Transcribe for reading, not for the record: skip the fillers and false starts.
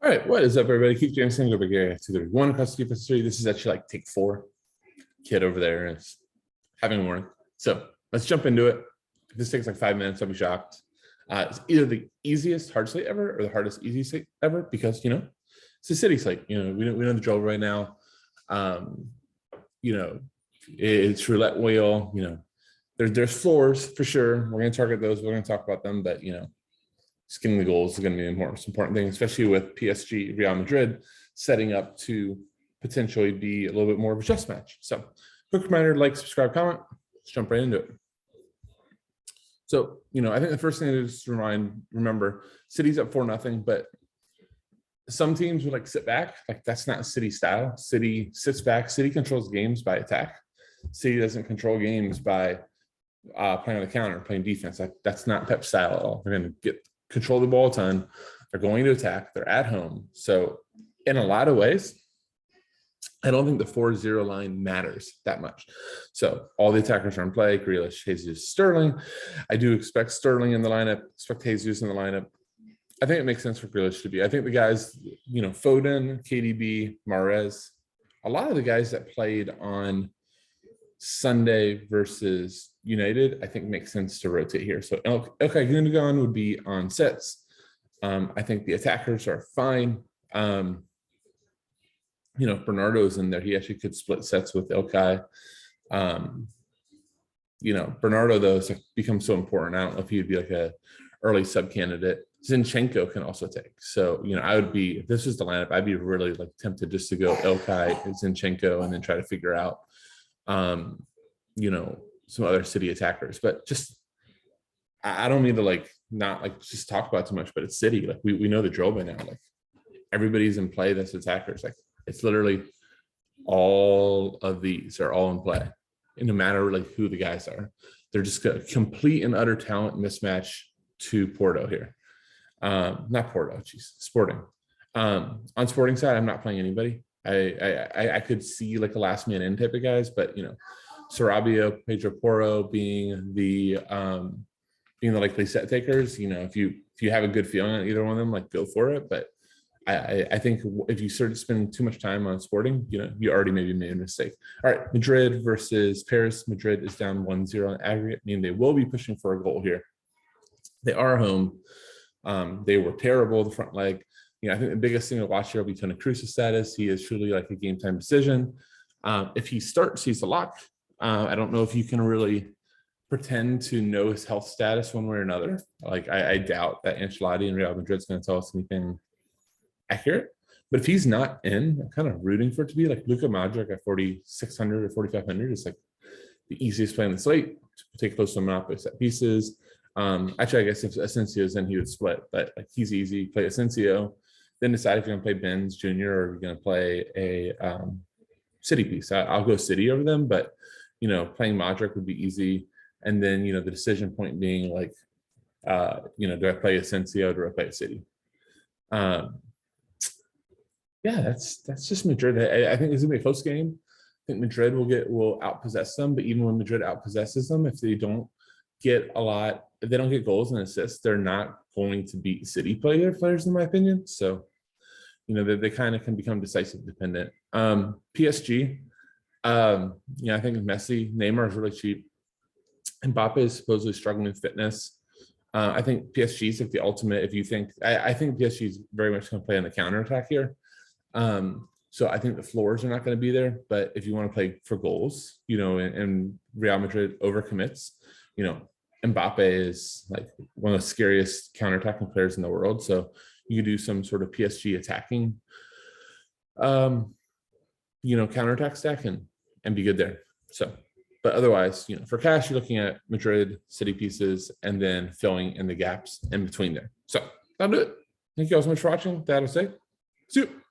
All right, what is up, everybody? Keith Jameson over here to the one across the defense. This is actually like take 4. Kid over there is having a morning. So let's jump into it. If this takes like 5 minutes, I'll be shocked. It's either the easiest hard slate ever or the hardest easy slate ever because it's a city slate. We know the drill right now. It's roulette wheel. There's floors for sure. We're gonna target those. We're gonna talk about them, but getting the goals is going to be the most important thing, especially with PSG, Real Madrid setting up to potentially be a little bit more of a chess match. So quick reminder, like, subscribe, comment. Let's jump right into it. So, I think the first thing to just remember, City's up 4-0, but some teams would sit back. That's not City style. City sits back. City controls games by attack. City doesn't control games by playing on the counter, playing defense. That's not Pep style at all. They're going to control the ball a ton. They're going to attack. They're at home. So in a lot of ways, I don't think the 4-0 line matters that much. So all the attackers are in play. Grealish, Jesus, Sterling. I do expect Sterling in the lineup, expect Jesus in the lineup. I think it makes sense for Grealish to be. I think the guys, Foden, KDB, Mahrez, a lot of the guys that played on Sunday versus United, I think makes sense to rotate here. So okay, Gundogan would be on sets. I think the attackers are fine. Bernardo's in there. He actually could split sets with Ilkay. Bernardo though has become so important. I don't know if he'd be like a early sub candidate. Zinchenko can also take. So I would be, if this is the lineup, I'd be really tempted just to go Ilkay, Zinchenko, and then try to figure out some other City attackers. But just I don't mean to not just talk about too much, but it's City. We know the drill by now. Everybody's in play that's attackers. It's literally all of these are all in play. And no matter who the guys are, they're just a complete and utter talent mismatch to Porto here. Not Porto, Sporting. On Sporting side, I'm not playing anybody. I could see a last man in type of guys, but Sarabia, Pedro Porro being the likely set takers. If you have a good feeling on either one of them, go for it. But I think if you start spending too much time on Sporting, you already maybe made a mistake. All right, Madrid versus Paris. Madrid is down 1-0 on aggregate, meaning they will be pushing for a goal here. They are home. They were terrible the front leg. I think the biggest thing to watch here will be Toni Kroos's status. He is truly a game time decision. If he starts, he's a lock. I don't know if you can really pretend to know his health status one way or another. I doubt that Ancelotti and Real Madrid's going to tell us anything accurate. But if he's not in, I'm kind of rooting for it to be Luka Modric at 4,600 or 4,500 is the easiest play on the slate to take close to monopoly set pieces. Actually, I guess if Asensio's in, he would split, but he's easy. Play Asensio, then decide if you're going to play Benz Jr. or you're going to play a City piece. I'll go City over them, but playing Modric would be easy. And then the decision point being do I play Asensio or do I play a City? That's just Madrid. I think it's gonna be a close game. I think Madrid will outpossess them, but even when Madrid outpossesses them, if they don't get if they don't get goals and assists, they're not going to beat City players, in my opinion. So, they kind of can become decisive dependent. PSG, I think Messi, Neymar is really cheap. Mbappe is supposedly struggling with fitness. I think PSG is the ultimate. If you think, I think PSG is very much going to play on the counter attack here. So I think the floors are not going to be there. But if you want to play for goals, and Real Madrid overcommits, Mbappe is one of the scariest counterattacking players in the world. So you could do some sort of PSG attacking, counterattack stack and be good there. So, but otherwise, for cash, you're looking at Madrid, City pieces, and then filling in the gaps in between there. So that'll do it. Thank you all so much for watching. That'll say, see you.